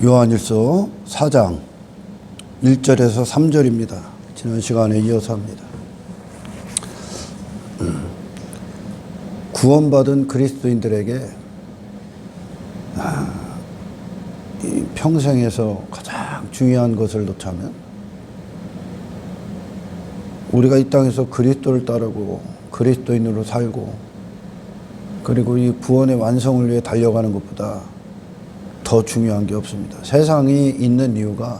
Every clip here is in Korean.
요한일서 4장 1절에서 3절입니다. 지난 시간에 이어서 합니다. 구원받은 그리스도인들에게 이 평생에서 가장 중요한 것을 놓자면 우리가 이 땅에서 그리스도를 따르고 그리스도인으로 살고 그리고 이 구원의 완성을 위해 달려가는 것보다 더 중요한 게 없습니다. 세상이 있는 이유가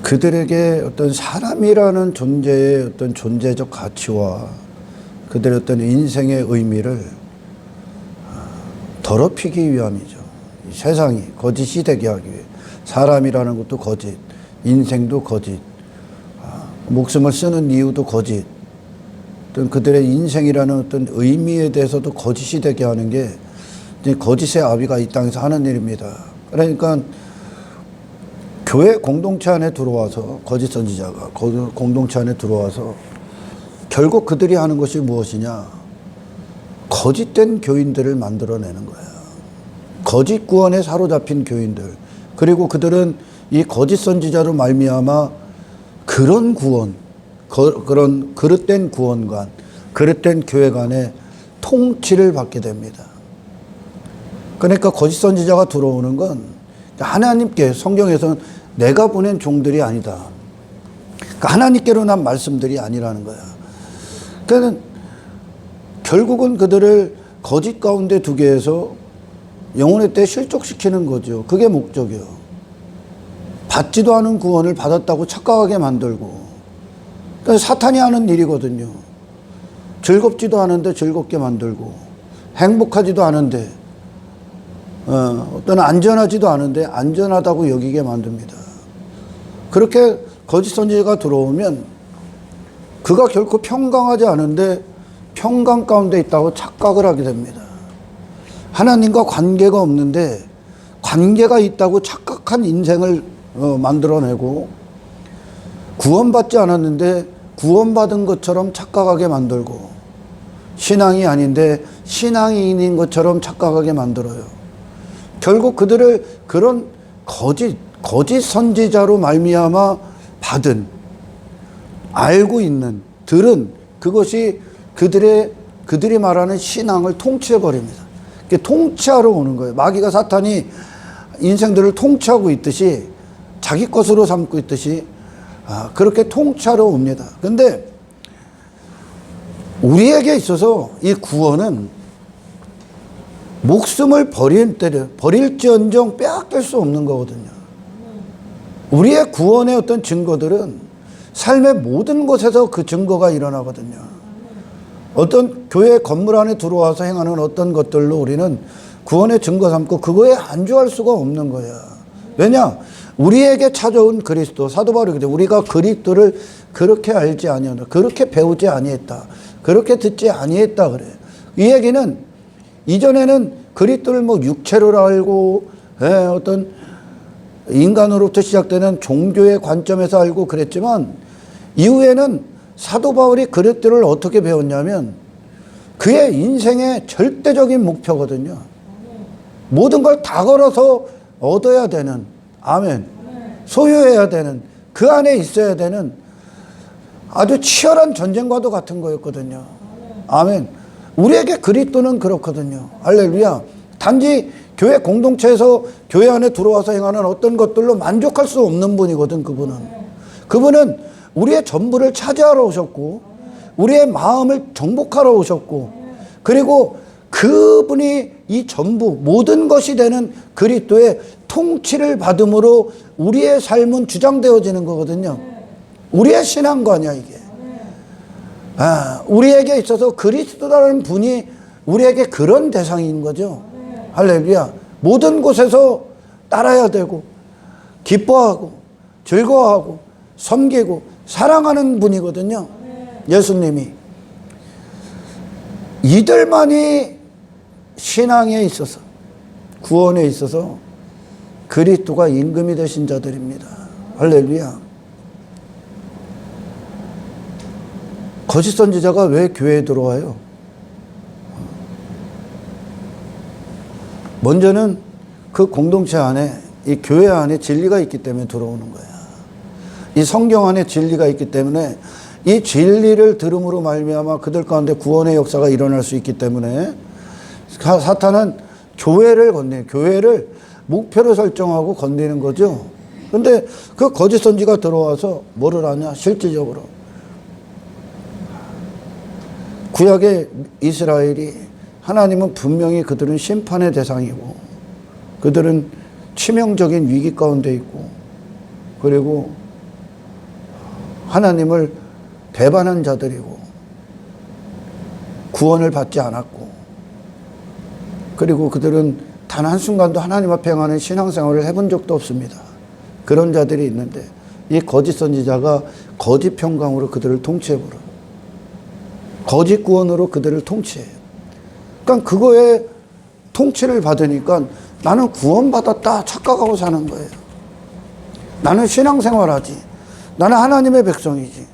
그들에게 어떤 사람이라는 존재의 어떤 존재적 가치와 그들의 어떤 인생의 의미를 더럽히기 위함이죠. 세상이 거짓이 되게 하기 위해. 사람이라는 것도 거짓, 인생도 거짓, 목숨을 쓰는 이유도 거짓, 어떤 그들의 인생이라는 어떤 의미에 대해서도 거짓이 되게 하는 게 거짓의 아비가 이 땅에서 하는 일입니다. 그러니까 교회 공동체 안에 들어와서 거짓 선지자가 공동체 안에 들어와서 결국 그들이 하는 것이 무엇이냐? 거짓된 교인들을 만들어내는 거예요. 거짓 구원에 사로잡힌 교인들. 그리고 그들은 이 거짓 선지자로 말미암아 그런 구원, 그런 그릇된 구원관, 그릇된 교회관의 통치를 받게 됩니다. 그러니까 거짓 선지자가 들어오는 건 하나님께, 성경에서는 내가 보낸 종들이 아니다. 그러니까 하나님께로 난 말씀들이 아니라는 거야. 그러니까 결국은 그들을 거짓 가운데 두게 해서 영혼의 때 실족시키는 거죠. 그게 목적이요. 받지도 않은 구원을 받았다고 착각하게 만들고. 그러니까 사탄이 하는 일이거든요. 즐겁지도 않은데 즐겁게 만들고, 행복하지도 않은데 어떤 안전하지도 않은데 안전하다고 여기게 만듭니다. 그렇게 거짓 선지자가 들어오면 그가 결코 평강하지 않은데 평강 가운데 있다고 착각을 하게 됩니다. 하나님과 관계가 없는데 관계가 있다고 착각한 인생을 만들어내고, 구원받지 않았는데 구원받은 것처럼 착각하게 만들고, 신앙이 아닌데 신앙인인 것처럼 착각하게 만들어요. 결국 그들을 그런 거짓 선지자로 말미암아 받은, 알고 있는, 들은 그것이 그들이 말하는 신앙을 통치해버립니다. 통치하러 오는 거예요. 마귀가, 사탄이 인생들을 통치하고 있듯이, 자기 것으로 삼고 있듯이 그렇게 통치하러 옵니다. 그런데 우리에게 있어서 이 구원은 목숨을 버릴지언정 빼앗길 수 없는 거거든요. 우리의 구원의 어떤 증거들은 삶의 모든 곳에서 그 증거가 일어나거든요. 어떤 교회 건물 안에 들어와서 행하는 어떤 것들로 우리는 구원의 증거 삼고 그거에 안주할 수가 없는 거야. 왜냐? 우리에게 찾아온 그리스도, 사도 바울이 그래. 우리가 그리스도를 그렇게 알지 아니하다, 그렇게 배우지 아니했다, 그렇게 듣지 아니했다 그래. 이 얘기는 이전에는 그리스도를 육체로 알고, 어떤 인간으로부터 시작되는 종교의 관점에서 알고 그랬지만, 이후에는 사도 바울이 그리스도를 어떻게 배웠냐면 그의 인생의 절대적인 목표거든요. 모든 걸 다 걸어서 얻어야 되는, 아멘, 소유해야 되는, 그 안에 있어야 되는 아주 치열한 전쟁과도 같은 거였거든요. 아멘. 우리에게 그리스도는 그렇거든요. 할렐루야. 단지 교회 공동체에서 교회 안에 들어와서 행하는 어떤 것들로 만족할 수 없는 분이거든. 그분은 우리의 전부를 차지하러 오셨고, 우리의 마음을 정복하러 오셨고, 그리고 그분이 이 전부, 모든 것이 되는 그리스도의 통치를 받음으로 우리의 삶은 주장되어지는 거거든요. 우리의 신앙관이야 이게. 우리에게 있어서 그리스도라는 분이 우리에게 그런 대상인 거죠. 할렐루야. 모든 곳에서 따라야 되고, 기뻐하고, 즐거워하고, 섬기고, 사랑하는 분이거든요. 예수님이. 이들만이 신앙에 있어서, 구원에 있어서 그리스도가 임금이 되신 자들입니다. 할렐루야. 거짓 선지자가 왜 교회에 들어와요? 먼저는 그 공동체 안에, 이 교회 안에 진리가 있기 때문에 들어오는 거야. 이 성경 안에 진리가 있기 때문에 이 진리를 들음으로 말미암아 그들 가운데 구원의 역사가 일어날 수 있기 때문에 사탄은 교회를 건네, 교회를 목표로 설정하고 건드리는 거죠. 근데 그 거짓 선지가 들어와서 뭐를 하냐? 실질적으로 구약의 이스라엘이, 하나님은 분명히 그들은 심판의 대상이고 그들은 치명적인 위기 가운데 있고, 그리고 하나님을 배반한 자들이고 구원을 받지 않았고, 그리고 그들은 단 한순간도 하나님 앞에 행하는 신앙생활을 해본 적도 없습니다. 그런 자들이 있는데 이 거짓 선지자가 거짓 평강으로 그들을 통치해버려. 거짓 구원으로 그들을 통치해요. 그러니까 그거에 통치를 받으니까 나는 구원받았다 착각하고 사는 거예요. 나는 신앙생활하지. 나는 하나님의 백성이지.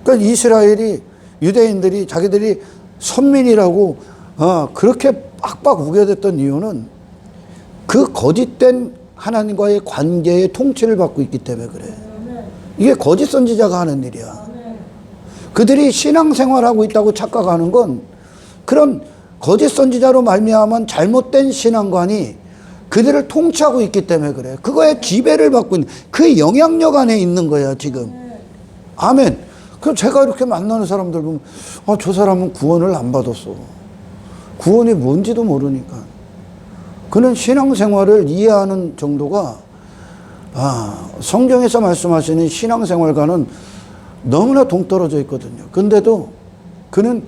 그러니까 이스라엘이, 유대인들이 자기들이 선민이라고 그렇게 빡빡 우겨댔던 이유는 그 거짓된 하나님과의 관계의 통치를 받고 있기 때문에 그래. 이게 거짓 선지자가 하는 일이야. 그들이 신앙생활하고 있다고 착각하는 건 그런 거짓 선지자로 말미암은 잘못된 신앙관이 그들을 통치하고 있기 때문에 그래. 그거에 지배를 받고 있는, 그 영향력 안에 있는 거야 지금. 아멘. 그럼 제가 이렇게 만나는 사람들 보면 저 사람은 구원을 안 받았어. 구원이 뭔지도 모르니까. 그는 신앙생활을 이해하는 정도가 성경에서 말씀하시는 신앙생활과는 너무나 동떨어져 있거든요. 근데도 그는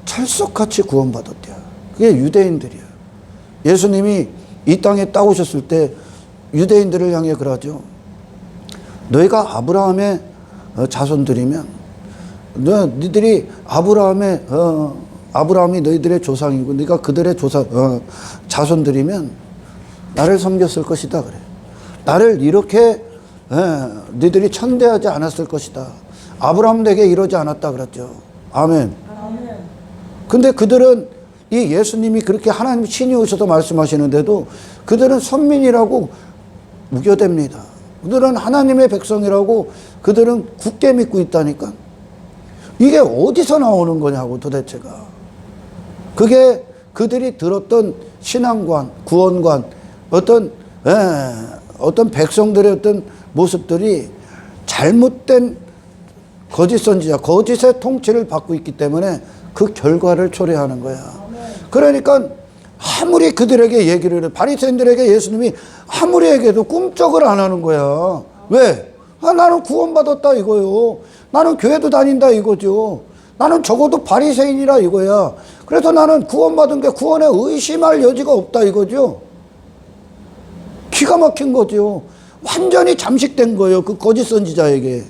찰석같이 구원받았대요. 그게 유대인들이에요. 예수님이 이 땅에 따오셨을 때 유대인들을 향해 그러죠. 너희가 아브라함의 자손들이면, 너희들이 아브라함이 너희들의 조상이고 네가 그들의 자손들이면 나를 섬겼을 것이다 그래. 나를 이렇게 너희들이 천대하지 않았을 것이다. 아브라함에게 이러지 않았다 그랬죠. 아멘. 근데 그들은 이 예수님이 그렇게 하나님 신이 오셔서 말씀하시는데도 그들은 선민이라고 우겨댑니다. 그들은 하나님의 백성이라고 그들은 굳게 믿고 있다니까. 이게 어디서 나오는 거냐고 도대체가. 그게 그들이 들었던 신앙관, 구원관, 어떤 백성들의 어떤 모습들이 잘못된 거짓 선지자, 거짓의 통치를 받고 있기 때문에 그 결과를 초래하는 거야. 그러니까 아무리 그들에게 얘기를 해, 바리새인들에게 예수님이 아무리 얘기해도 꿈쩍을 안 하는 거야. 왜? 나는 구원받았다 이거요. 나는 교회도 다닌다 이거죠. 나는 적어도 바리새인이라 이거야. 그래서 나는 구원받은 게 구원에 의심할 여지가 없다 이거죠. 기가 막힌 거죠. 완전히 잠식된 거예요. 그 거짓 선지자에게.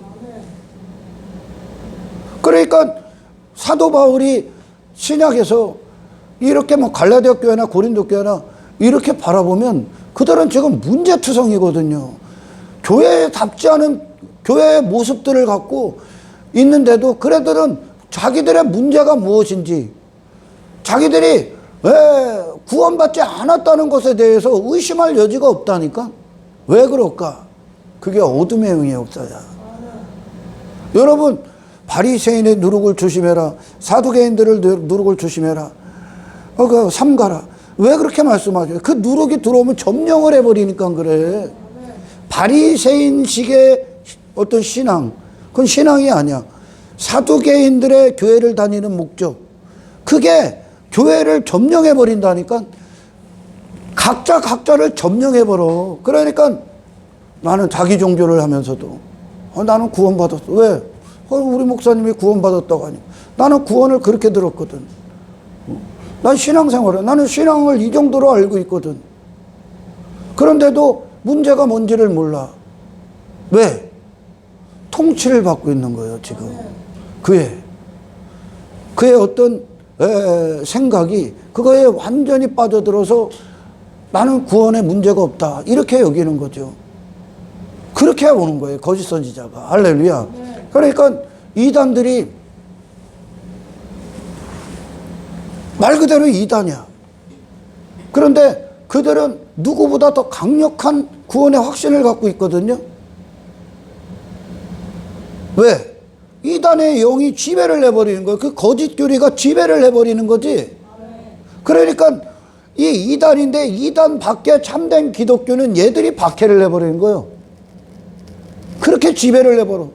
그러니까 사도 바울이 신약에서 이렇게 갈라디아 교회나 고린도 교회나 이렇게 바라보면 그들은 지금 문제투성이거든요. 교회답지 않은 교회의 모습들을 갖고 있는데도 그들은 자기들의 문제가 무엇인지, 자기들이 왜 구원받지 않았다는 것에 대해서 의심할 여지가 없다니까. 왜 그럴까? 그게 어둠의 영의 역사야. 여러분, 바리새인의 누룩을 조심해라. 사두개인들을 누룩을 조심해라. 삼가라. 왜 그렇게 말씀하세요? 그 누룩이 들어오면 점령을 해버리니까 그래. 바리새인식의 어떤 신앙, 그건 신앙이 아니야. 사두개인들의 교회를 다니는 목적, 그게 교회를 점령해버린다니까. 각자를 점령해버려. 그러니까 나는 자기 종교를 하면서도 나는 구원받았어. 왜? 우리 목사님이 구원받았다고 하니. 나는 구원을 그렇게 들었거든. 난 신앙생활을, 나는 신앙을 이 정도로 알고 있거든. 그런데도 문제가 뭔지를 몰라. 왜? 통치를 받고 있는 거예요 지금. 그의 어떤 생각이 그거에 완전히 빠져들어서 나는 구원에 문제가 없다 이렇게 여기는 거죠. 그렇게 오는 거예요 거짓 선지자가. 할렐루야. 그러니까 이단들이 말 그대로 이단이야. 그런데 그들은 누구보다 더 강력한 구원의 확신을 갖고 있거든요. 왜? 이단의 영이 지배를 해버리는 거예요. 그 거짓 교리가 지배를 해버리는 거지. 그러니까 이 이단인데 이단 밖에 참된 기독교는 얘들이 박해를 해버리는 거예요. 그렇게 지배를 해버려.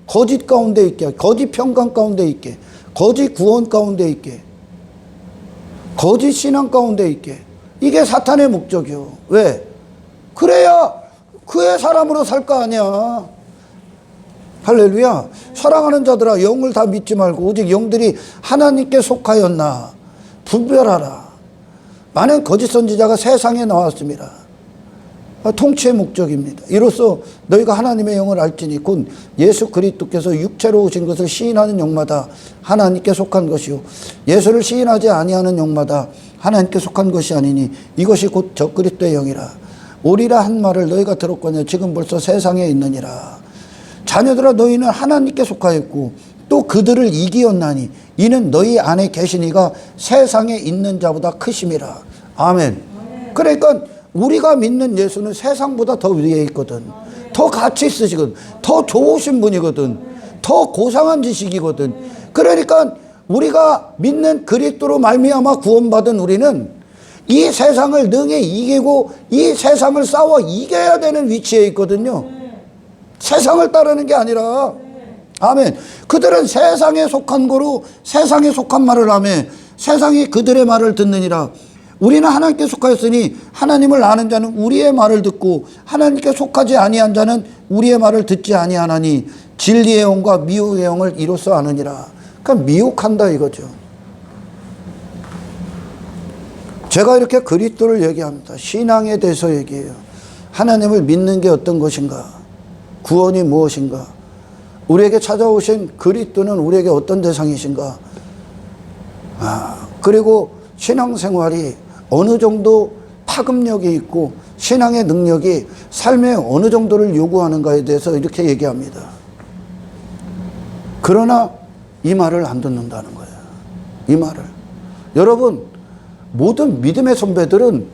거짓 가운데 있게, 거짓 평강 가운데 있게, 거짓 구원 가운데 있게, 거짓 신앙 가운데 있게. 이게 사탄의 목적이요. 왜? 그래야 그의 사람으로 살 거 아니야. 할렐루야. 사랑하는 자들아, 영을 다 믿지 말고 오직 영들이 하나님께 속하였나 분별하라. 많은 거짓 선지자가 세상에 나왔습니다. 통치의 목적입니다. 이로써 너희가 하나님의 영을 알지니 곧 예수 그리스도께서 육체로 오신 것을 시인하는 영마다 하나님께 속한 것이요 예수를 시인하지 아니하는 영마다 하나님께 속한 것이 아니니 이것이 곧 적그리스도의 영이라. 오리라 한 말을 너희가 들었거냐 지금 벌써 세상에 있느니라. 자녀들아 너희는 하나님께 속하였고 또 그들을 이기었나니 이는 너희 안에 계신 이가 세상에 있는 자보다 크심이라. 아멘. 그러니까 우리가 믿는 예수는 세상보다 더 위에 있거든. 더 가치 있으시거든. 더 좋으신 분이거든. 더 고상한 지식이거든. 그러니까 우리가 믿는 그리스도로 말미암아 구원받은 우리는 이 세상을 능히 이기고 이 세상을 싸워 이겨야 되는 위치에 있거든요. 세상을 따르는 게 아니라. 아멘. 그들은 세상에 속한 거로 세상에 속한 말을 하며 세상이 그들의 말을 듣느니라. 우리는 하나님께 속하였으니 하나님을 아는 자는 우리의 말을 듣고 하나님께 속하지 아니한 자는 우리의 말을 듣지 아니하나니 진리의 영과 미혹의 영을 이로써 아느니라. 그러니까 미혹한다 이거죠. 제가 이렇게 그리스도를 얘기합니다. 신앙에 대해서 얘기해요. 하나님을 믿는 게 어떤 것인가? 구원이 무엇인가? 우리에게 찾아오신 그리스도는 우리에게 어떤 대상이신가? 그리고 신앙생활이 어느 정도 파급력이 있고 신앙의 능력이 삶에 어느 정도를 요구하는가에 대해서 이렇게 얘기합니다. 그러나 이 말을 안 듣는다는 거예요. 이 말을. 여러분, 모든 믿음의 선배들은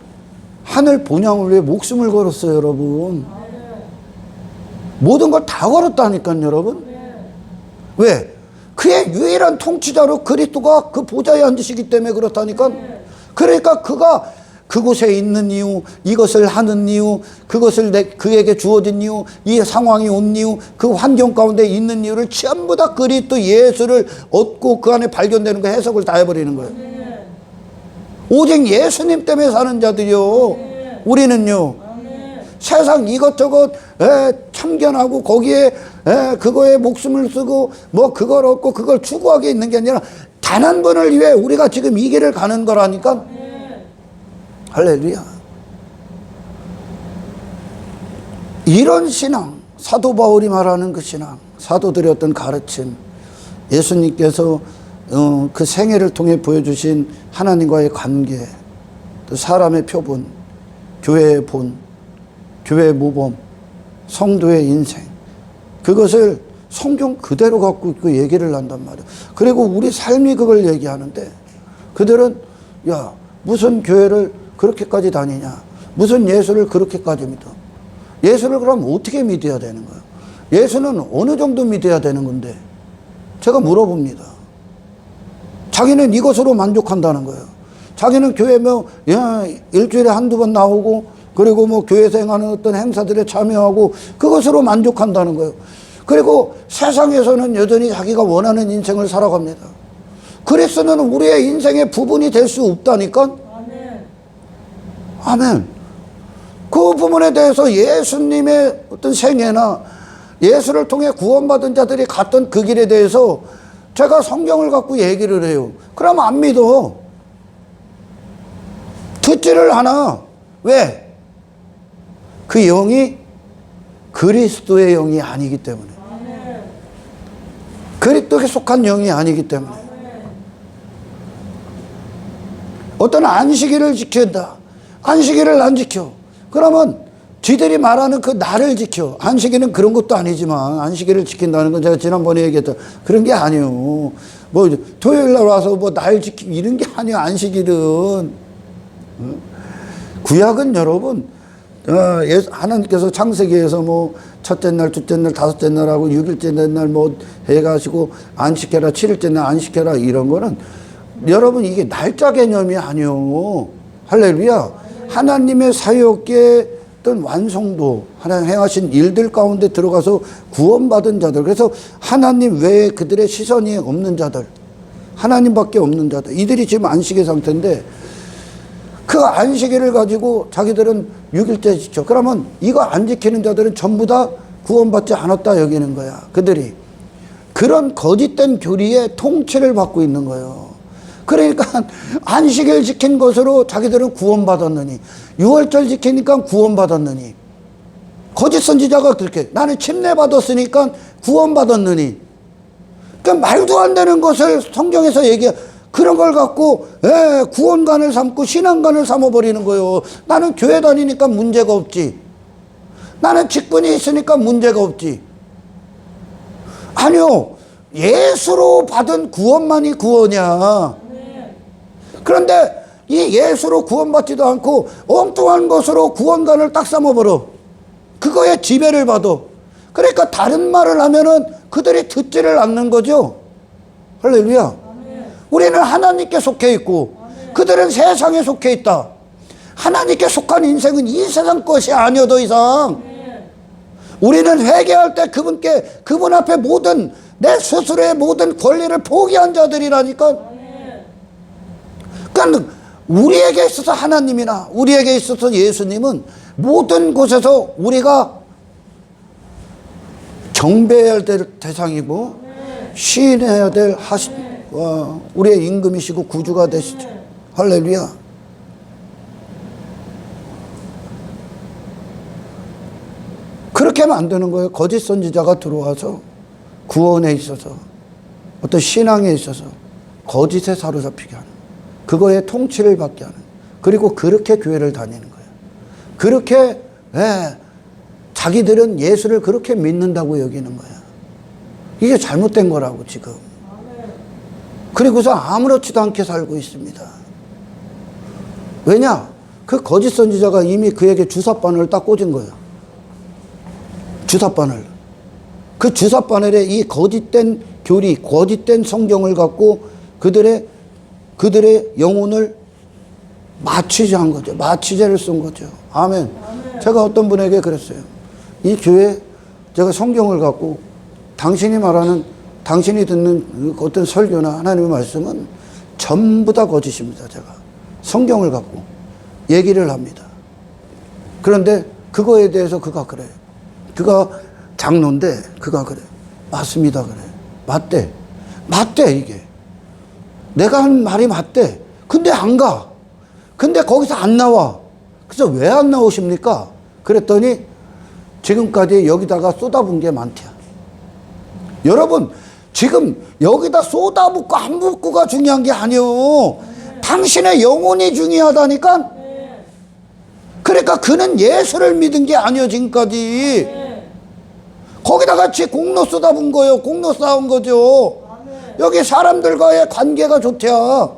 하늘 본향을 위해 목숨을 걸었어요, 여러분. 모든 걸 다 걸었다니까요, 여러분. 왜? 그의 유일한 통치자로 그리스도가 그 보좌에 앉으시기 때문에 그렇다니까. 그러니까 그가 그곳에 있는 이유, 이것을 하는 이유, 그것을 그에게 주어진 이유, 이 상황이 온 이유, 그 환경 가운데 있는 이유를 전부 다 그리스도 예수를 얻고 그 안에 발견되는 거 해석을 다 해버리는 거예요. 오직 예수님 때문에 사는 자들이요. 우리는요. 세상 이것저것 참견하고 거기에 그거에 목숨을 쓰고 뭐 그걸 얻고 그걸 추구하게 있는 게 아니라 단 한 번을 위해 우리가 지금 이 길을 가는 거라니까. 할렐루야. 이런 신앙, 사도 바울이 말하는 그 신앙, 사도들의 어떤 가르침, 예수님께서 그 생애를 통해 보여주신 하나님과의 관계, 또 사람의 표본, 교회의 본, 교회의 모범, 성도의 인생, 그것을 성경 그대로 갖고 있고 얘기를 한단 말이에요. 그리고 우리 삶이 그걸 얘기하는데 그들은 야 무슨 교회를 그렇게까지 다니냐, 무슨 예수를 그렇게까지 믿어. 예수를 그럼 어떻게 믿어야 되는 거예요? 예수는 어느 정도 믿어야 되는 건데 제가 물어봅니다. 자기는 이것으로 만족한다는 거예요. 자기는 교회 뭐 일주일에 한두 번 나오고 그리고 뭐 교회에서 행하는 어떤 행사들에 참여하고 그것으로 만족한다는 거예요. 그리고 세상에서는 여전히 자기가 원하는 인생을 살아갑니다. 그리스도는 우리의 인생의 부분이 될 수 없다니까. 아멘. 아멘. 그 부분에 대해서 예수님의 어떤 생애나 예수를 통해 구원받은 자들이 갔던 그 길에 대해서 제가 성경을 갖고 얘기를 해요. 그럼 안 믿어. 듣지를 않아. 왜? 그 영이 그리스도의 영이 아니기 때문에. 그리스도에 속한 영이 아니기 때문에. 어떤 안식일을 지킨다. 안식일을 안 지켜. 그러면 쥐들이 말하는 그 날을 지켜. 안식일은 그런 것도 아니지만 안식일을 지킨다는 건 제가 지난번에 얘기했던 그런 게 아니에요. 뭐 토요일 날 와서 뭐 날 지키고 이런 게 아니에요. 안식일은. 구약은 여러분, 하나님께서 창세기에서 뭐 첫째 날, 둘째 날, 다섯째 날하고 6일째 날 뭐 해가지고 안식해라, 7일째 날 안식해라 이런 거는 여러분 이게 날짜 개념이 아니요. 할렐루야. 하나님의 사역의 어떤 완성도, 하나님 행하신 일들 가운데 들어가서 구원받은 자들, 그래서 하나님 외에 그들의 시선이 없는 자들, 하나님밖에 없는 자들, 이들이 지금 안식의 상태인데 그 안식일을 가지고 자기들은 6일째 지켜. 그러면 이거 안 지키는 자들은 전부 다 구원받지 않았다 여기는 거야. 그들이 그런 거짓된 교리의 통치를 받고 있는 거예요. 그러니까 안식일 지킨 것으로 자기들은 구원받았느니, 6월절 지키니까 구원받았느니, 거짓 선지자가 그렇게 나는 침례받았으니까 구원받았느니, 그러니까 말도 안 되는 것을 성경에서 얘기해. 그런 걸 갖고 구원관을 삼고 신앙관을 삼아버리는 거예요. 나는 교회 다니니까 문제가 없지, 나는 직분이 있으니까 문제가 없지. 아니요, 예수로 받은 구원만이 구원이야. 그런데 이 예수로 구원받지도 않고 엉뚱한 것으로 구원관을 딱 삼아버려. 그거에 지배를 받아. 그러니까 다른 말을 하면은 그들이 듣지를 않는 거죠. 할렐루야. 우리는 하나님께 속해 있고 그들은 세상에 속해 있다. 하나님께 속한 인생은 이 세상 것이 아니요 더 이상. 우리는 회개할 때 그분 앞에 모든 내 스스로의 모든 권리를 포기한 자들이라니까. 그러니까 우리에게 있어서 하나님이나 우리에게 있어서 예수님은 모든 곳에서 우리가 경배해야 될 대상이고 시인해야 될 우리의 임금이시고 구주가 되시죠. 할렐루야. 그렇게 하면 안 되는 거예요. 거짓 선지자가 들어와서 구원에 있어서 어떤 신앙에 있어서 거짓에 사로잡히게 하는, 그거에 통치를 받게 하는, 그리고 그렇게 교회를 다니는 거예요. 그렇게 자기들은 예수를 그렇게 믿는다고 여기는 거야. 이게 잘못된 거라고 지금. 그리고서 아무렇지도 않게 살고 있습니다. 왜냐? 그 거짓 선지자가 이미 그에게 주사바늘을 딱 꽂은 거예요. 주사바늘. 그 주사바늘에 이 거짓된 교리, 거짓된 성경을 갖고 그들의 영혼을 마취제한 거죠. 마취제를 쓴 거죠. 아멘. 제가 어떤 분에게 그랬어요. 이 교회 제가 성경을 갖고 당신이 말하는, 당신이 듣는 어떤 설교나 하나님의 말씀은 전부 다 거짓입니다. 제가 성경을 갖고 얘기를 합니다. 그런데 그거에 대해서 그가 그래요. 그가 장로인데 그가 그래. 맞습니다. 그래. 맞대 이게. 내가 한 말이 맞대. 근데 안 가. 근데 거기서 안 나와. 그래서 왜 안 나오십니까? 그랬더니 지금까지 여기다가 쏟아부은 게 많대요. 여러분, 지금 여기다 쏟아붓고 안 붓고가 중요한 게 아니요. 당신의 영혼이 중요하다니까. 그러니까 그는 예수를 믿은 게 아니요 지금까지. 거기다 같이 공로 쏟아부은 거예요. 공로 쌓은 거죠. 여기 사람들과의 관계가 좋대야.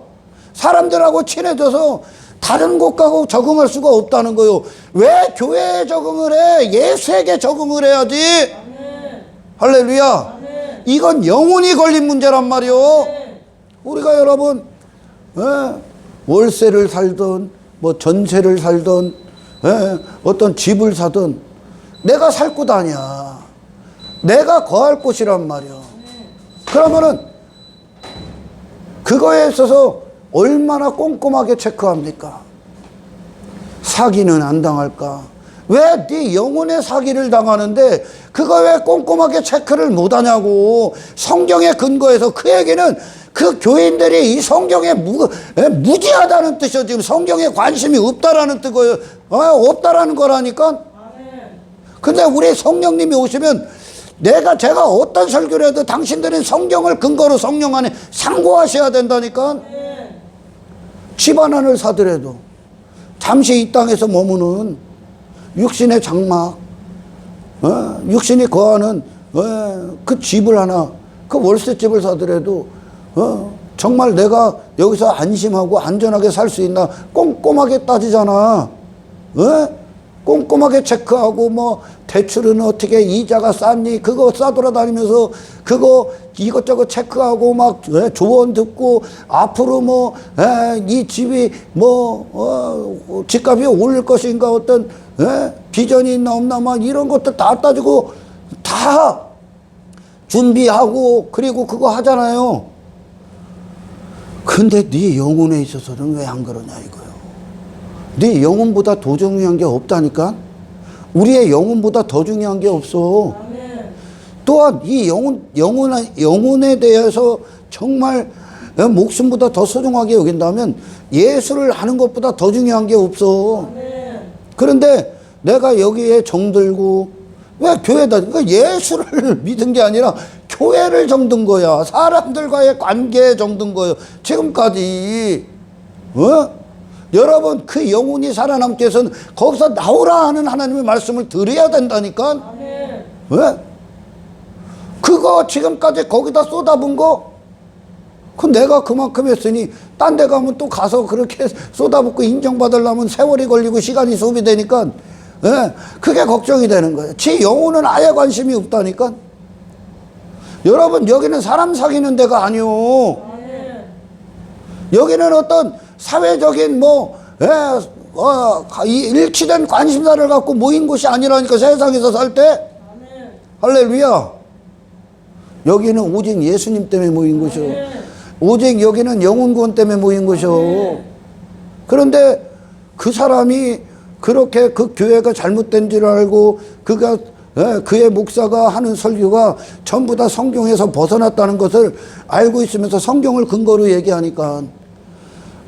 사람들하고 친해져서 다른 곳하고 적응할 수가 없다는 거예요. 왜 교회에 적응을 해? 예수에게 적응을 해야지. 아멘. 할렐루야. 아멘. 이건 영혼이 걸린 문제란 말이요. 아멘. 우리가 여러분 월세를 살든 뭐 전세를 살든 어떤 집을 사든 내가 살 곳 아니야. 내가 거할 곳이란 말이야. 그러면은 그거에 있어서 얼마나 꼼꼼하게 체크합니까? 사기는 안 당할까? 왜 네 영혼의 사기를 당하는데 그거 왜 꼼꼼하게 체크를 못하냐고. 성경에 근거해서 그에게는 그 교인들이 이 성경에 무지하다는 뜻이죠. 지금 성경에 관심이 없다라는 뜻이에요. 없다라는 거라니까. 근데 우리 성령님이 오시면 제가 어떤 설교를 해도 당신들은 성경을 근거로 성령 안에 상고하셔야 된다니까. 집 하나를 사더라도 잠시 이 땅에서 머무는 육신의 장막, 육신이 거하는 그 집을 하나, 그 월세집을 사더라도 정말 내가 여기서 안심하고 안전하게 살 수 있나 꼼꼼하게 따지잖아. 꼼꼼하게 체크하고 뭐 대출은 어떻게 이자가 쌌니 그거 싸돌아다니면서 그거 이것저것 체크하고 막 조언 듣고 앞으로 뭐 이 집이 뭐 집값이 오를 것인가 어떤 비전이 있나 없나 막 이런 것들 다 따지고 다 준비하고 그리고 그거 하잖아요. 근데 네 영혼에 있어서는 왜 안 그러냐 이거요. 네 영혼보다 더 중요한 게 없다니까. 우리의 영혼보다 더 중요한 게 없어. 또한 이 영혼에 대해서 정말 목숨보다 더 소중하게 여긴다면 예수를 아는 것보다 더 중요한 게 없어. 그런데 내가 여기에 정들고 왜 교회다? 그러니까 예수를 믿은 게 아니라 교회를 정든 거야. 사람들과의 관계에 정든 거예요. 지금까지. 여러분 그 영혼이 살아남기 위해서는 거기서 나오라 하는 하나님의 말씀을 들어야 된다니까. 왜? 그거 지금까지 거기다 쏟아본 거 그 내가 그만큼 했으니 딴 데 가면 또 가서 그렇게 쏟아붓고 인정받으려면 세월이 걸리고 시간이 소비되니까 그게 걱정이 되는 거예요. 지 영혼은 아예 관심이 없다니까. 여러분 여기는 사람 사귀는 데가 아니오. 여기는 어떤 사회적인 일치된 관심사를 갖고 모인 곳이 아니라니까. 세상에서 살 때. 할렐루야. 여기는 오직 예수님 때문에 모인 곳이오. 오직 여기는 영혼 구원 때문에 모인 곳이오. 그런데 그 사람이 그렇게 그 교회가 잘못된 줄 알고 그의 목사가 하는 설교가 전부 다 성경에서 벗어났다는 것을 알고 있으면서 성경을 근거로 얘기하니까.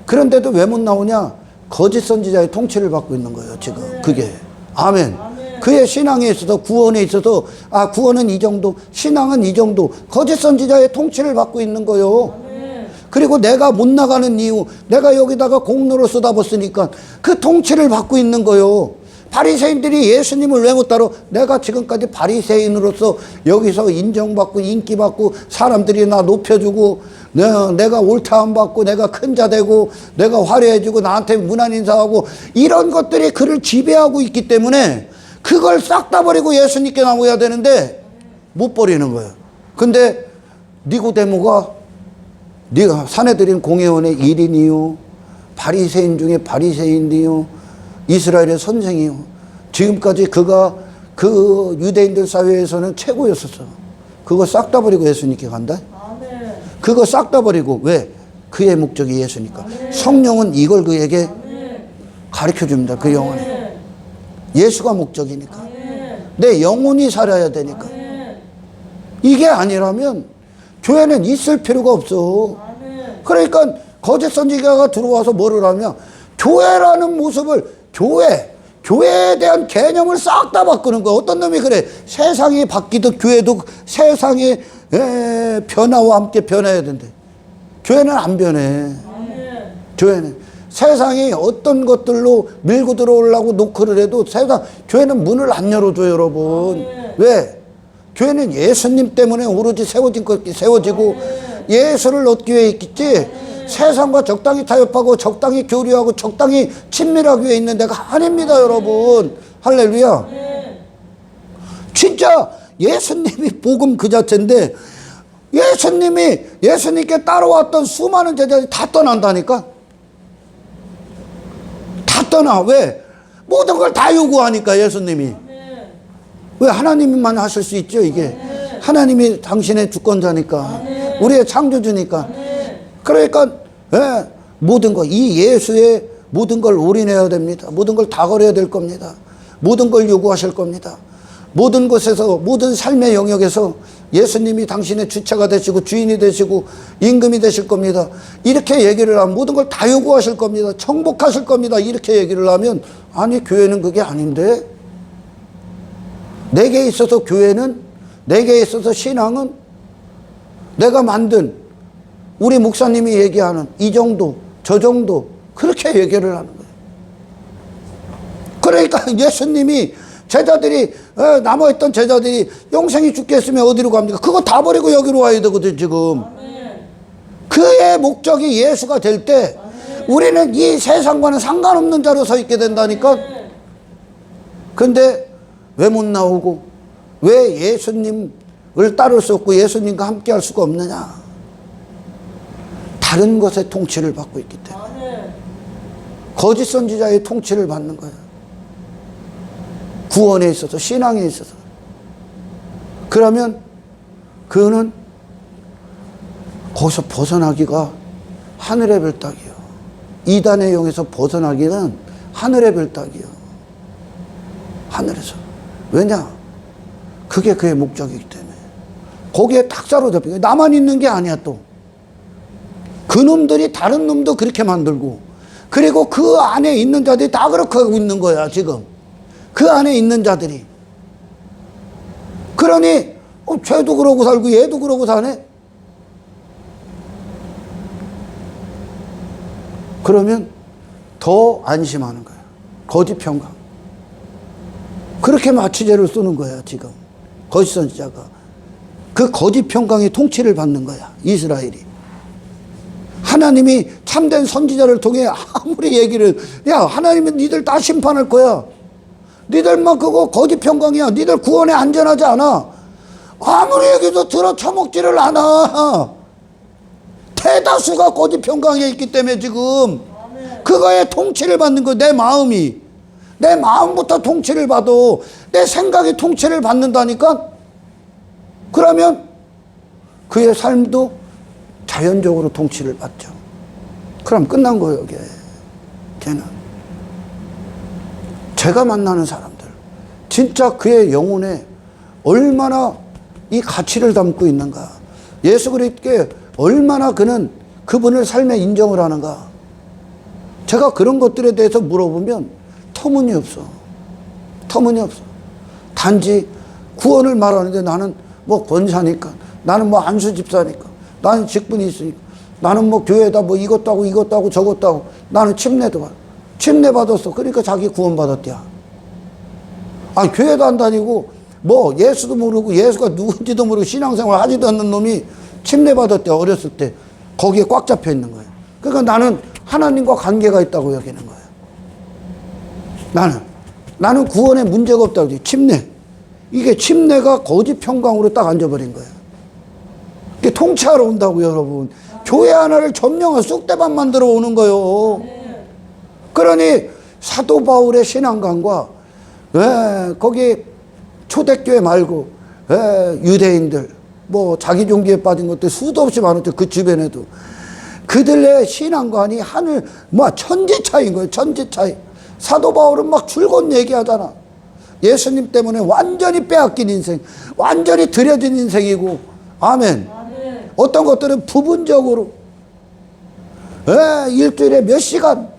그런데도 왜 못 나오냐? 거짓 선지자의 통치를 받고 있는 거예요 지금. 그게. 아멘. 그의 신앙에 있어서 구원에 있어서 구원은 이 정도, 신앙은 이 정도, 거짓 선지자의 통치를 받고 있는 거예요. 그리고 내가 못 나가는 이유, 내가 여기다가 공로를 쏟아붓으니까 그 통치를 받고 있는 거예요. 바리새인들이 예수님을 왜 못 따라? 내가 지금까지 바리새인으로서 여기서 인정받고 인기받고 사람들이 나 높여주고 내가 옳다함 받고 내가 큰 자 되고 내가 화려해지고 나한테 문안 인사하고 이런 것들이 그를 지배하고 있기 때문에 그걸 싹 다 버리고 예수님께 나와야 되는데 못 버리는 거예요. 근데 니고데모가 네가 사내들인 공회원의 일인이요, 바리새인 중에 바리새인이요, 이스라엘의 선생이요. 지금까지 그가 그 유대인들 사회에서는 최고였었어. 그거 싹 다 버리고 예수님께 간다. 그거 싹 다 버리고. 왜? 그의 목적이 예수니까. 성령은 이걸 그에게 가르쳐 줍니다. 그 영혼에. 예수가 목적이니까. 내 영혼이 살아야 되니까. 이게 아니라면 교회는 있을 필요가 없어. 그러니까 거짓 선지자가 들어와서 뭐를 하면 교회라는 모습을 교회에 대한 개념을 싹 다 바꾸는 거야. 어떤 놈이 그래. 세상이 바뀌듯 교회도 세상의 변화와 함께 변해야 된대. 교회는 안 변해. 교회는 세상이 어떤 것들로 밀고 들어오려고 노크를 해도 교회는 문을 안 열어줘요, 여러분. 왜? 교회는 예수님 때문에 오로지 세워지고 예수를 얻기 위해 있겠지. 세상과 적당히 타협하고 적당히 교류하고 적당히 친밀하기 위해 있는 데가 아닙니다, 여러분. 할렐루야. 진짜 예수님이 복음 그 자체인데 예수님께 따라왔던 수많은 제자들이 다 떠난다니까. 다 떠나. 왜? 모든 걸 다 요구하니까 예수님이. 왜? 하나님만 하실 수 있죠, 이게. 하나님이 당신의 주권자니까. 우리의 창조주니까. 그러니까 모든 거, 이 예수의 모든 걸 올인해야 됩니다. 모든 걸 다 걸어야 될 겁니다. 모든 걸 요구하실 겁니다. 모든 곳에서, 모든 삶의 영역에서 예수님이 당신의 주체가 되시고 주인이 되시고 임금이 되실 겁니다. 이렇게 얘기를 하면 모든 걸 다 요구하실 겁니다. 정복하실 겁니다. 이렇게 얘기를 하면 아니 교회는 그게 아닌데, 내게 있어서 교회는, 내게 있어서 신앙은 내가 만든 우리 목사님이 얘기하는 이 정도 저 정도 그렇게 얘기를 하는 거예요. 그러니까 예수님이 제자들이 남아있던 제자들이 영생이 죽겠으면 어디로 갑니까? 그거 다 버리고 여기로 와야 되거든 지금. 그의 목적이 예수가 될 때 우리는 이 세상과는 상관없는 자로 서 있게 된다니까. 근데 왜 못 나오고, 왜 예수님을 따를 수 없고 예수님과 함께 할 수가 없느냐? 다른 것의 통치를 받고 있기 때문에. 거짓 선지자의 통치를 받는 거예요. 구원에 있어서, 신앙에 있어서. 그러면 그는 거기서 벗어나기가 하늘의 별 따기요. 이단의 영에서 벗어나기는 하늘의 별 따기요. 하늘에서. 왜냐? 그게 그의 목적이기 때문에. 거기에 딱 사로잡히고. 나만 있는 게 아니야 또. 그 놈들이 다른 놈도 그렇게 만들고, 그리고 그 안에 있는 자들이 다 그렇게 하고 있는 거야 지금. 그 안에 있는 자들이. 그러니 쟤도 그러고 살고 얘도 그러고 사네. 그러면 더 안심하는 거야. 거짓 평강. 그렇게 마취제를 쓰는 거야 지금. 거짓 선지자가. 그 거짓 평강의 통치를 받는 거야 이스라엘이. 하나님이 참된 선지자를 통해 아무리 얘기를, 야 하나님은 니들 다 심판할 거야. 니들만 그거 거짓 평강이야. 니들 구원에 안전하지 않아. 아무리 얘기도 들어 처먹지를 않아. 대다수가 거짓 평강에 있기 때문에 지금 그거에 통치를 받는 거. 내 마음이. 내 마음부터 통치를 받아. 내 생각이 통치를 받는다니까. 그러면 그의 삶도 자연적으로 통치를 받죠. 그럼 끝난 거예요 걔. 걔는. 제가 만나는 사람들 진짜 그의 영혼에 얼마나 이 가치를 담고 있는가, 예수 그리스도께 얼마나 그는 그분을 삶에 인정을 하는가. 제가 그런 것들에 대해서 물어보면 터무니없어. 터무니없어. 단지 구원을 말하는데 나는 뭐 권사니까, 나는 뭐 안수 집사니까, 나는 직분이 있으니까, 나는 뭐 교회에다 뭐 이것도 하고 이것도 하고 저것도 하고, 나는 침례도 받아. 침례 받았어. 그러니까 자기 구원 받았대야. 아니 교회도 안 다니고 뭐 예수도 모르고 예수가 누군지도 모르고 신앙생활 하지도 않는 놈이 침례 받았대. 어렸을 때 거기에 꽉 잡혀 있는 거예요. 그러니까 나는 하나님과 관계가 있다고 여기는 거예요. 나는 구원에 문제가 없다고. 침례, 이게 침례가 거짓 평강으로 딱 앉아버린 거예요. 이게 통치하러 온다고요 여러분. 교회 하나를 점령한 쑥대밭 만들어 오는 거예요. 그러니 사도 바울의 신앙관과 거기 초대교회 말고 유대인들 뭐 자기 종교에 빠진 것들 수도 없이 많았죠. 그 주변에도 그들의 신앙관이 하늘 뭐 천지 차이인 거예요. 천지 차이. 사도 바울은 막 줄곧 얘기하잖아. 예수님 때문에 완전히 빼앗긴 인생, 완전히 들여진 인생이고. 아멘. 어떤 것들은 부분적으로 일주일에 몇 시간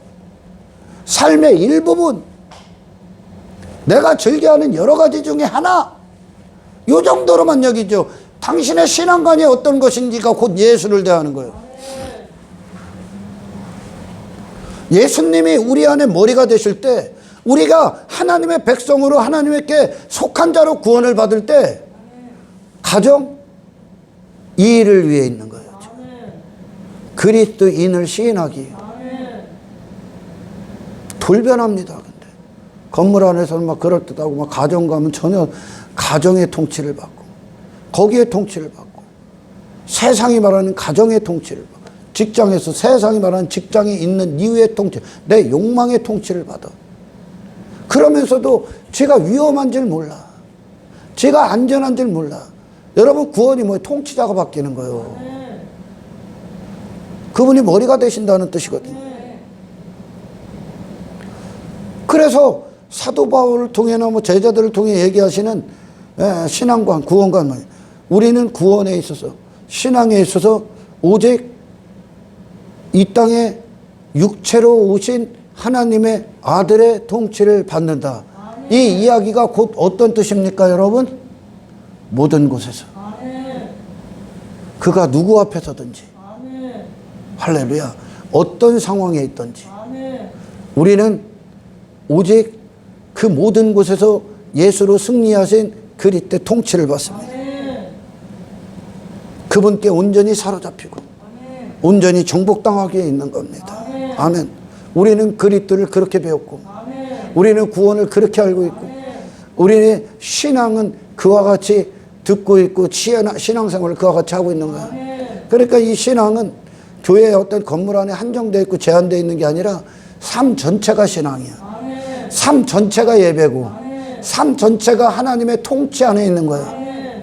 삶의 일부분 내가 즐겨하는 여러 가지 중에 하나, 요 정도로만 여기죠. 당신의 신앙관이 어떤 것인지가 곧 예수를 대하는 거예요. 예수님이 우리 안에 머리가 되실 때, 우리가 하나님의 백성으로 하나님께 속한 자로 구원을 받을 때 가정 이 일을 위해 있는 거예요. 그리스도인을 시인하기. 돌변합니다. 근데 건물 안에서는 막 그럴듯하고, 막 가정 가면 전혀 가정의 통치를 받고, 거기에 통치를 받고, 세상이 말하는 가정의 통치를 받고, 직장에서 세상이 말하는 직장이 있는 이유의 통치, 내 욕망의 통치를 받아. 그러면서도 제가 위험한 줄 몰라. 제가 안전한 줄 몰라. 여러분, 구원이 뭐예요? 통치자가 바뀌는 거예요. 그분이 머리가 되신다는 뜻이거든요. 그래서 사도 바울을 통해나 뭐 제자들을 통해 얘기하시는 신앙관, 구원관, 우리는 구원에 있어서, 신앙에 있어서 오직 이 땅에 육체로 오신 하나님의 아들의 통치를 받는다. 이 이야기가 곧 어떤 뜻입니까, 여러분? 모든 곳에서. 그가 누구 앞에서든지, 할렐루야, 어떤 상황에 있든지, 우리는 오직 그 모든 곳에서 예수로 승리하신 그리스도의 통치를 받습니다. 그분께 온전히 사로잡히고 온전히 정복당하게 있는 겁니다. 아멘. 우리는 그리스도를 그렇게 배웠고, 우리는 구원을 그렇게 알고 있고, 우리의 신앙은 그와 같이 듣고 있고 신앙생활을 그와 같이 하고 있는 거야. 그러니까 이 신앙은 교회의 어떤 건물 안에 한정되어 있고 제한되어 있는 게 아니라 삶 전체가 신앙이야. 삶 전체가 예배고 삶 전체가 하나님의 통치 안에 있는 거야.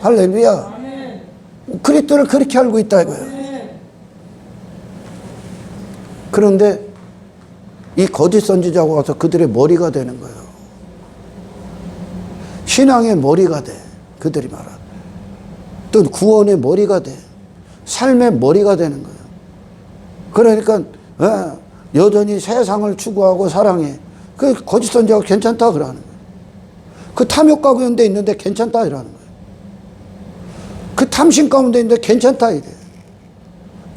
할렐루야. 그리스도를 그렇게 알고 있다 이거야. 그런데 이 거짓 선지자가 와서 그들의 머리가 되는 거예요. 신앙의 머리가 돼. 그들이 말하는. 또 구원의 머리가 돼. 삶의 머리가 되는 거예요. 그러니까 여전히 세상을 추구하고 사랑해. 그 거짓 선지자가 괜찮다 그러는 거예요. 그 탐욕 가운데 있는데 괜찮다 이러는 거예요. 그 탐심 가운데 있는데 괜찮다 이래.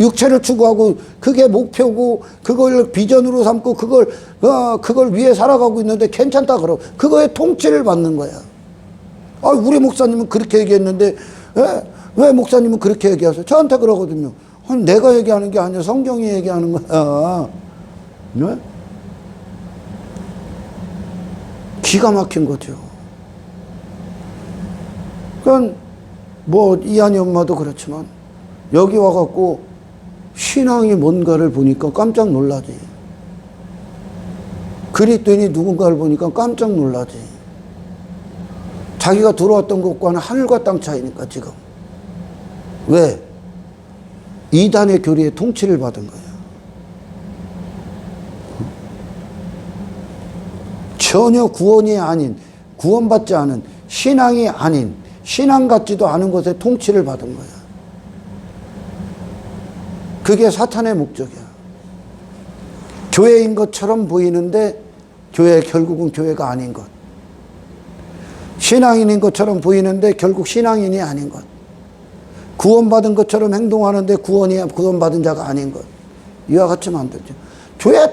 육체를 추구하고 그게 목표고 그걸 비전으로 삼고 그걸 위해 살아가고 있는데 괜찮다 그러고 그거에 통치를 받는 거야. 아, 우리 목사님은 그렇게 얘기했는데 왜 목사님은 그렇게 얘기하세요? 저한테 그러거든요. 아니, 내가 얘기하는 게 아니라 성경이 얘기하는 거야. 네? 기가 막힌 거죠. 그러니까 뭐 이한이 엄마도 그렇지만 여기 와갖고 신앙이 뭔가를 보니까 깜짝 놀라지. 그리스도인이 누군가를 보니까 깜짝 놀라지. 자기가 들어왔던 것과는 하늘과 땅 차이니까 지금. 왜? 이단의 교리의 통치를 받은 거예요. 전혀 구원이 아닌, 구원받지 않은, 신앙이 아닌, 신앙 같지도 않은 것에 통치를 받은 거야. 그게 사탄의 목적이야. 교회인 것처럼 보이는데 결국은 교회가 아닌 것. 신앙인인 것처럼 보이는데 결국 신앙인이 아닌 것. 구원받은 것처럼 행동하는데 구원받은 자가 아닌 것. 이와 같이 만들죠. 교회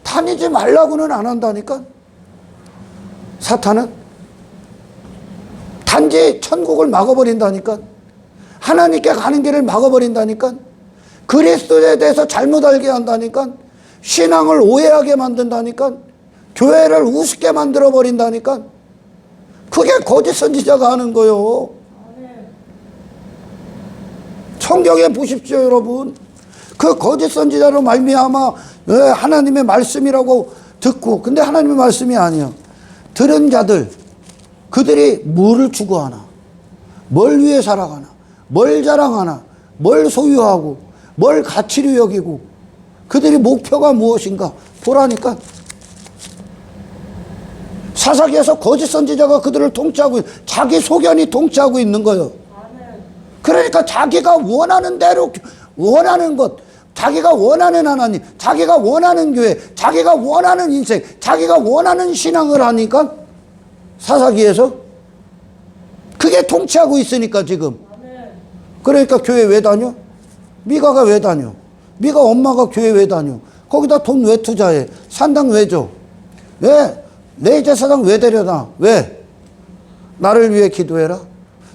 다니지 말라고는 안 한다니까. 사탄은 단지 천국을 막아버린다니까. 하나님께 가는 길을 막아버린다니까. 그리스도에 대해서 잘못 알게 한다니까. 신앙을 오해하게 만든다니까. 교회를 우습게 만들어버린다니까. 그게 거짓 선지자가 하는 거요. 성경에 보십시오 여러분. 그 거짓 선지자로 말미암아 하나님의 말씀이라고 듣고 근데 하나님의 말씀이 아니야. 들은 자들 그들이 뭐를 추구하나, 뭘 위해 살아가나, 뭘 자랑하나, 뭘 소유하고 뭘 가치로 여기고 그들이 목표가 무엇인가 보라니까. 사사기에서 거짓 선지자가 그들을 통치하고 자기 소견이 통치하고 있는 거예요. 그러니까 자기가 원하는 대로 원하는 것, 자기가 원하는 하나님, 자기가 원하는 교회, 자기가 원하는 인생, 자기가 원하는 신앙을 하니까 사사기에서 그게 통치하고 있으니까 지금. 그러니까 교회 왜 다녀? 미가가 왜 다녀? 미가 엄마가 교회 왜 다녀? 거기다 돈 왜 투자해? 산당 왜 줘? 왜? 내 제사장 왜 데려다? 왜? 나를 위해 기도해라.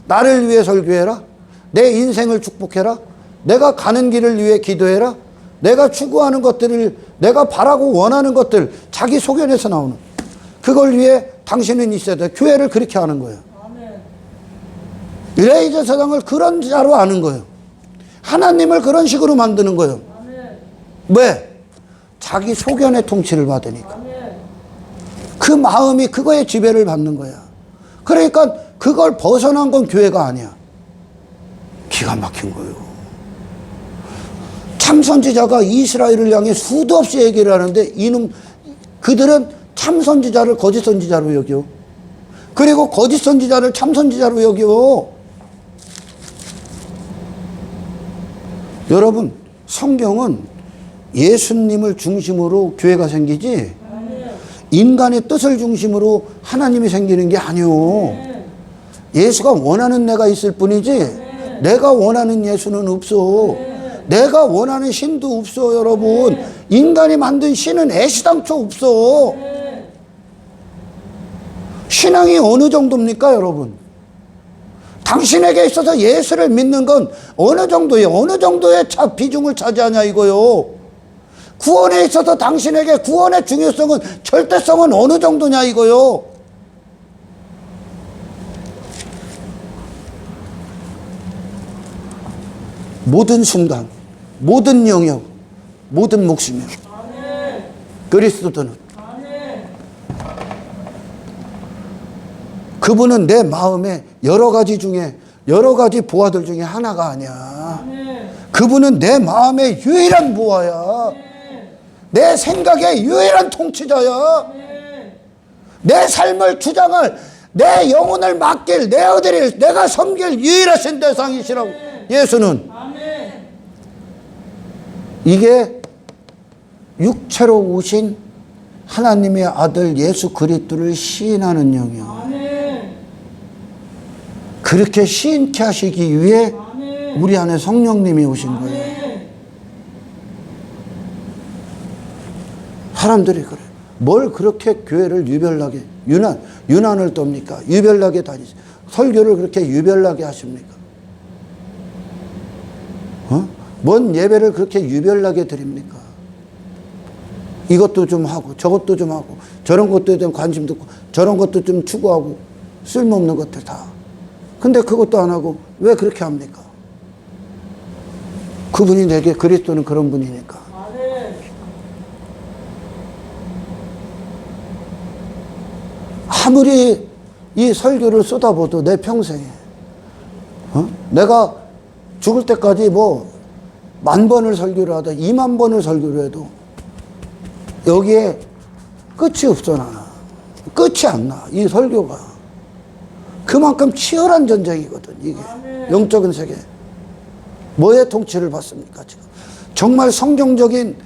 나를 위해 설교해라. 내 인생을 축복해라. 내가 가는 길을 위해 기도해라. 내가 추구하는 것들을, 내가 바라고 원하는 것들, 자기 소견에서 나오는 그걸 위해 당신은 있어야 돼. 교회를 그렇게 하는 거예요. 레위 제사장을 그런 자로 아는 거예요. 하나님을 그런 식으로 만드는 거예요. 왜? 자기 소견의 통치를 받으니까. 그 마음이 그거에 지배를 받는 거야. 그러니까 그걸 벗어난 건 교회가 아니야. 기가 막힌 거예요. 참선지자가 이스라엘을 향해 수도 없이 얘기를 하는데 그들은 참선지자를 거짓 선지자로 여겨. 그리고 거짓 선지자를 참선지자로 여겨. 여러분, 성경은 예수님을 중심으로 교회가 생기지 인간의 뜻을 중심으로 하나님이 생기는 게 아니오. 예수가 원하는 내가 있을 뿐이지 내가 원하는 예수는 없어. 내가 원하는 신도 없어. 여러분, 인간이 만든 신은 애시당초 없어. 신앙이 어느 정도입니까 여러분? 당신에게 있어서 예수를 믿는 건 어느 정도예요? 어느 정도의 비중을 차지하냐 이거요. 구원에 있어서 당신에게 구원의 중요성은, 절대성은 어느 정도냐 이거요. 모든 순간, 모든 영역, 모든 몫이며 그리스도는 그분은 내 마음에 여러 가지 보화들 중에 하나가 아니야. 그분은 내 마음의 유일한 보화야. 내 생각의 유일한 통치자야. 내 삶을 주장할, 내 영혼을 맡길, 내 아들을 내가 섬길 유일하신 대상이시라고. 예수는 이게 육체로 오신 하나님의 아들 예수 그리스도를 시인하는 영이야. 그렇게 시인케 하시기 위해 우리 안에 성령님이 오신 거예요. 사람들이 그래. 뭘 그렇게 교회를 유별나게 유난을 떱니까? 유별나게 다니지. 설교를 그렇게 유별나게 하십니까? 뭔 예배를 그렇게 유별나게 드립니까? 이것도 좀 하고 저것도 좀 하고 저런 것도 좀 관심 듣고 저런 것도 좀 추구하고 쓸모없는 것들 다. 근데 그것도 안 하고 왜 그렇게 합니까? 그분이 내게 그리스도는 그런 분이니까. 아무리 이 설교를 쏟아봐도 내 평생에 내가 죽을 때까지 뭐 10,000번을 설교를 하다 20,000번을 설교를 해도 여기에 끝이 없어. 나는 끝이 안 나. 이 설교가 그만큼 치열한 전쟁이거든. 이게 영적인 세계 뭐의 통치를 받습니까? 지금 정말 성경적인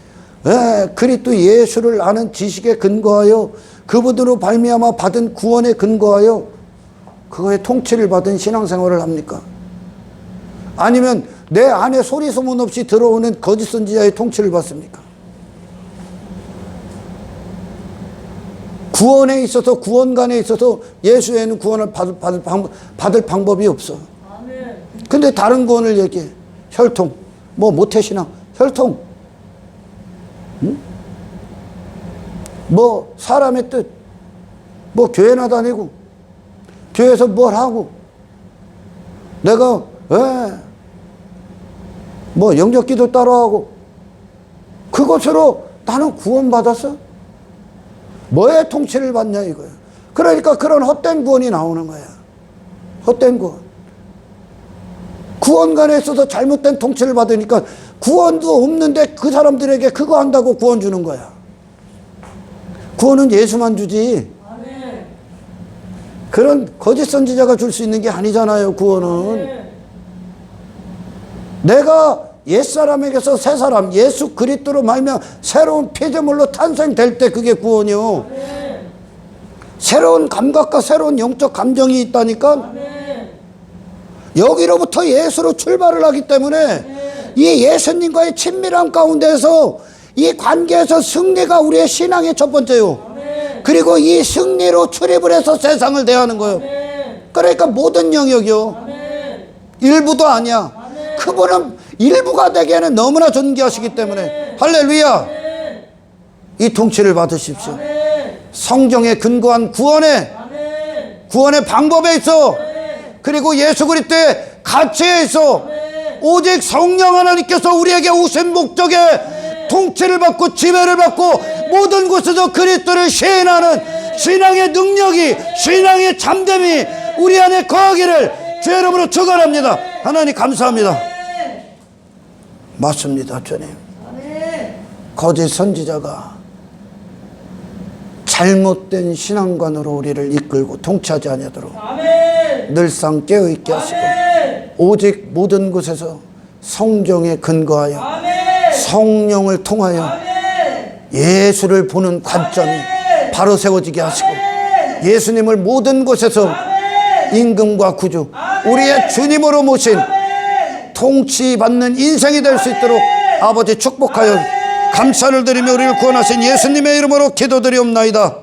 그리스도 예수를 아는 지식에 근거하여 그분으로 발미암아 받은 구원에 근거하여 그거의 통치를 받은 신앙생활을 합니까? 아니면 내 안에 소리 소문 없이 들어오는 거짓 선지자의 통치를 받습니까? 구원에 있어서 구원관에 있어서 예수에는 구원을 받을 방법이 없어. 근데 다른 구원을 얘기해. 혈통, 뭐 모태신앙, 혈통, 응? 뭐 사람의 뜻, 뭐 교회나 다니고 교회에서 뭘 하고 내가 뭐 영접기도 따라하고 그것으로 나는 구원받았어? 뭐의 통치를 받냐 이거야. 그러니까 그런 헛된 구원이 나오는 거야. 헛된 구원. 구원관에 있어서 잘못된 통치를 받으니까 구원도 없는데 그 사람들에게 그거 한다고 구원 주는 거야. 구원은 예수만 주지. 그런 거짓 선지자가 줄 수 있는 게 아니잖아요. 구원은 내가 옛사람에게서 새사람 예수 그리스도로 말미암아 새로운 피조물로 탄생될 때 그게 구원이요. 새로운 감각과 새로운 영적 감정이 있다니까. 여기로부터 예수로 출발을 하기 때문에 이 예수님과의 친밀함 가운데서 이 관계에서 승리가 우리의 신앙의 첫 번째요. 그리고 이 승리로 출입을 해서 세상을 대하는 거예요. 그러니까 모든 영역이요. 일부도 아니야. 그분은 일부가 되기에는 너무나 존귀하시기 때문에 할렐루야. 이 통치를 받으십시오. 성경에 근거한 구원의 방법에 있어. 그리고 예수 그리스도의 가치에 있어. 오직 성령 하나님께서 우리에게 오신 목적에 통치를 받고 지배를 받고 모든 곳에서 그리스도를 시인하는 신앙의 능력이, 신앙의 잠됨이 우리 안에 거하기를 주의 이름으로 축원합니다. 하나님 감사합니다. 맞습니다, 주님. 거짓 선지자가 잘못된 신앙관으로 우리를 이끌고 통치하지 아니하도록 늘상 깨어있게 하시고 오직 모든 곳에서 성경에 근거하여 성령을 통하여 예수를 보는 관점이 바로 세워지게 하시고 예수님을 모든 곳에서 임금과 구주 우리의 주님으로 모신 통치받는 인생이 될 수 있도록 아버지 축복하여 감사를 드리며 우리를 구원하신 예수님의 이름으로 기도드리옵나이다.